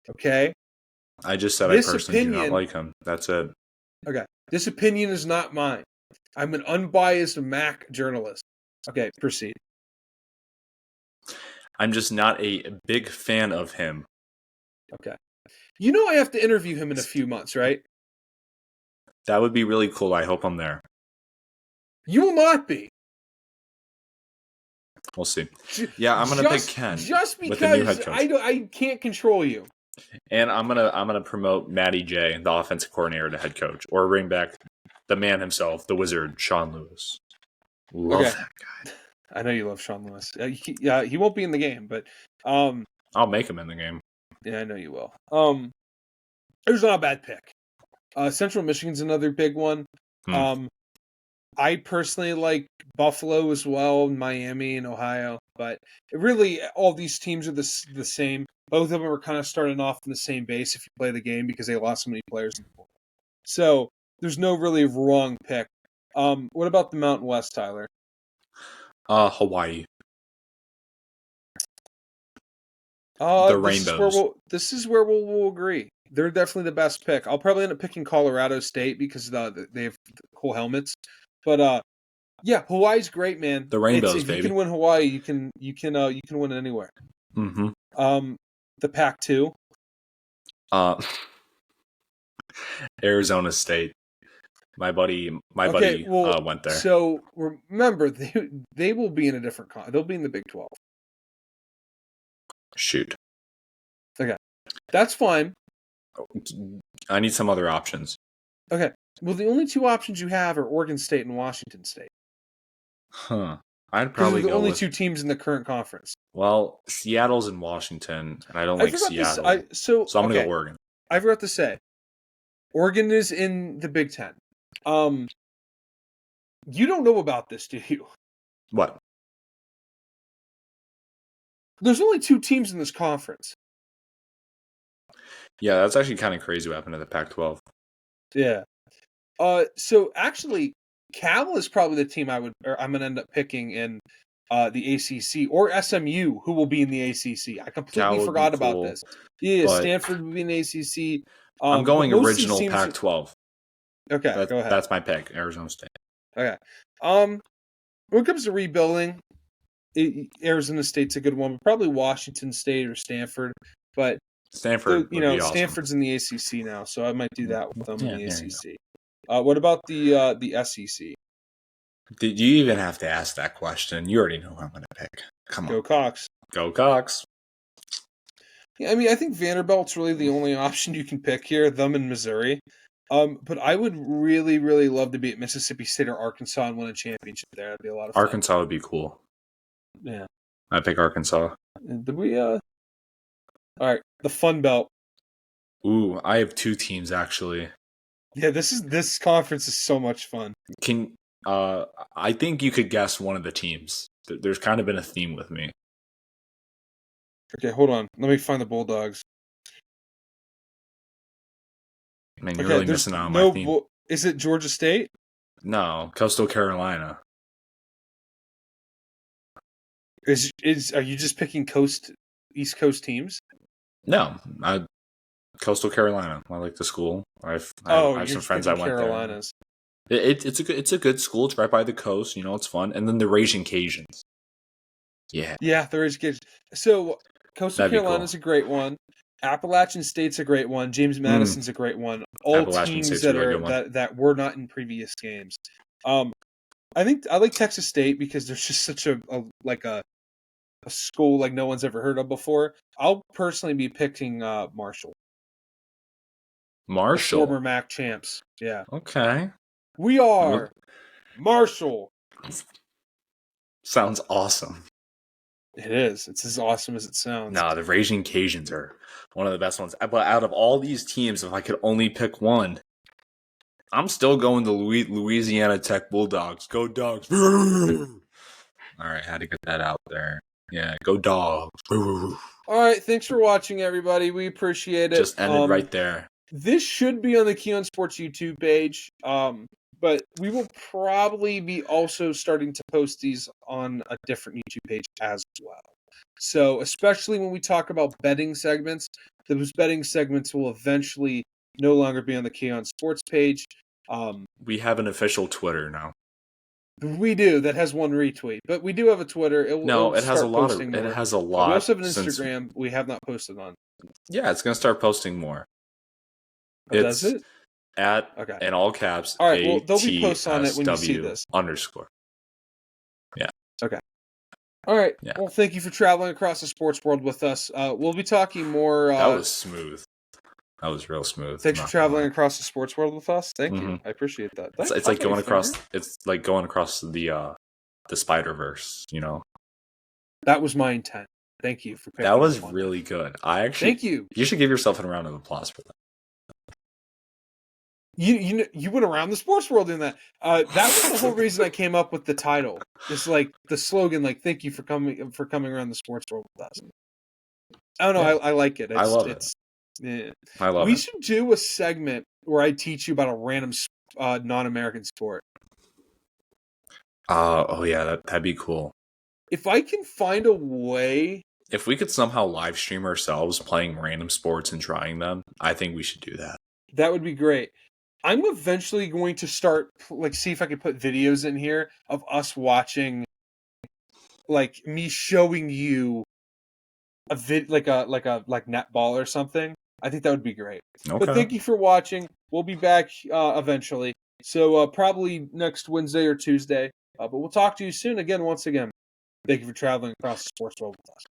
Okay? I just said I personally do not like him. That's it. Okay. This opinion is not mine. I'm an unbiased MAC journalist. Okay, proceed. I'm just not a big fan of him. Okay. I have to interview him in a few months, right? That would be really cool. I hope I'm there. You will not be. We'll see. Yeah, I'm gonna pick Ken. Just because I can't control you. And I'm gonna promote Matty J, the offensive coordinator, to head coach, or bring back the man himself, the wizard, Sean Lewis. Love that guy. I know you love Sean Lewis. He won't be in the game, but I'll make him in the game. yeah, I know you will. It was not a bad pick. Central Michigan's another big one. I personally like Buffalo as well, Miami and Ohio, but really all these teams are the same. Both of them are kind of starting off in the same base if you play the game because they lost so many players in the pool. So there's no really wrong pick. What about the Mountain West, Tyler? Hawaii. The Rainbows. This is where we'll agree. They're definitely the best pick. I'll probably end up picking Colorado State because they have cool helmets. But yeah, Hawaii's great, man. The Rainbows, if baby. You can win Hawaii. You can win anywhere. Mm-hmm. The Pac-2. Arizona State. My buddy went there. So remember, they will be in a different they'll be in the Big 12. Shoot. Okay, that's fine. I need some other options. Okay. Well, the only two options you have are Oregon State and Washington State. Huh. I'd probably go only two teams in the current conference. Well, Seattle's in Washington, and I don't like Seattle. So I'm going to go Oregon. I forgot to say, Oregon is in the Big Ten. You don't know about this, do you? What? There's only two teams in this conference. Yeah, that's actually kind of crazy what happened to the Pac-12. Yeah. So actually, Cal is probably the team I'm going to end up picking in the ACC, or SMU, who will be in the ACC. I completely forgot about this. Yeah, Stanford will be in the ACC. I'm going original Pac-12. Okay, go ahead. That's my pick, Arizona State. Okay. When it comes to rebuilding, Arizona State's a good one, but probably Washington State or Stanford. But Stanford, Stanford's in the ACC now, so I might do that with them in the ACC. What about the SEC? Did you even have to ask that question? You already know who I'm going to pick. Come on. Go Cox. Go Cox. Yeah, I mean, I think Vanderbilt's really the only option you can pick here, them in Missouri. But I would really, really love to be at Mississippi State or Arkansas and win a championship there. That'd be a lot of fun. Arkansas would be cool. Yeah. I pick Arkansas. Did we, All right, the Fun Belt. Ooh, I have two teams, actually. Yeah, this conference is so much fun. I think you could guess one of the teams. There's kind of been a theme with me. Okay, hold on. Let me find the Bulldogs. Man, you're really missing out on my theme. Is it Georgia State? No, Coastal Carolina. Are you just picking East Coast teams? No, Coastal Carolina. I like the school. I have some friends that went Carolinas. There. It's a good school. It's right by the coast. You know, it's fun. And then the Raging Cajuns. Yeah. Yeah, the Raging Cajuns. So Coastal Carolina's a great one. Appalachian State's a great one. James Madison's a great one. All teams that were not in previous games. I think I like Texas State because there's just such a school like no one's ever heard of before. I'll personally be picking Marshall. Marshall, the former MAC champs. Yeah. Okay. We are Marshall. Sounds awesome. It is. It's as awesome as it sounds. No, the Raging Cajuns are one of the best ones. But out of all these teams, if I could only pick one, I'm still going to Louisiana Tech Bulldogs. Go Dogs. All right, had to get that out there. Yeah, go Dogs. All right, thanks for watching, everybody. We appreciate it. Just ended right there. This should be on the Keon Sports YouTube page, but we will probably be also starting to post these on a different YouTube page as well. So, especially when we talk about betting segments, those betting segments will eventually no longer be on the Keon Sports page. We have an official Twitter now. We do. That has one retweet, but we do have a Twitter. It has a lot. It has a lot. We also have an Instagram. We have not posted on. Yeah, it's going to start posting more. Does it? In all caps. All right. Well, there'll be posts on it when you see this. _. Yeah. Okay. All right. Yeah. Well, thank you for traveling across the sports world with us. We'll be talking more. That was smooth. That was real smooth. Thanks for traveling across the sports world with us. Thank you. I appreciate that. It's like going across. It's like going across the the Spider-Verse, you know. That was my intent. Thank you for picking That was up on really good. I actually Thank you. You should give yourself a round of applause for that. You went around the sports world in that. That was the whole reason I came up with the title. It's like the slogan, like "Thank you for coming around the sports world with us." I don't know. Yeah. I like it. I love it. Yeah. I love We it. should do a segment where I teach you about a random non-American sport. Oh yeah, that'd be cool. If I can find a way, If we could somehow live stream ourselves playing random sports and trying them, I think we should do that. that would be great. I'm eventually going to start, like, see if I can put videos in here of us watching, like, me showing you a like netball or something. I think that would be great. Okay. But thank you for watching. We'll be back eventually. So probably next Wednesday or Tuesday. But we'll talk to you soon again, once again. Thank you for traveling across the sports world with us.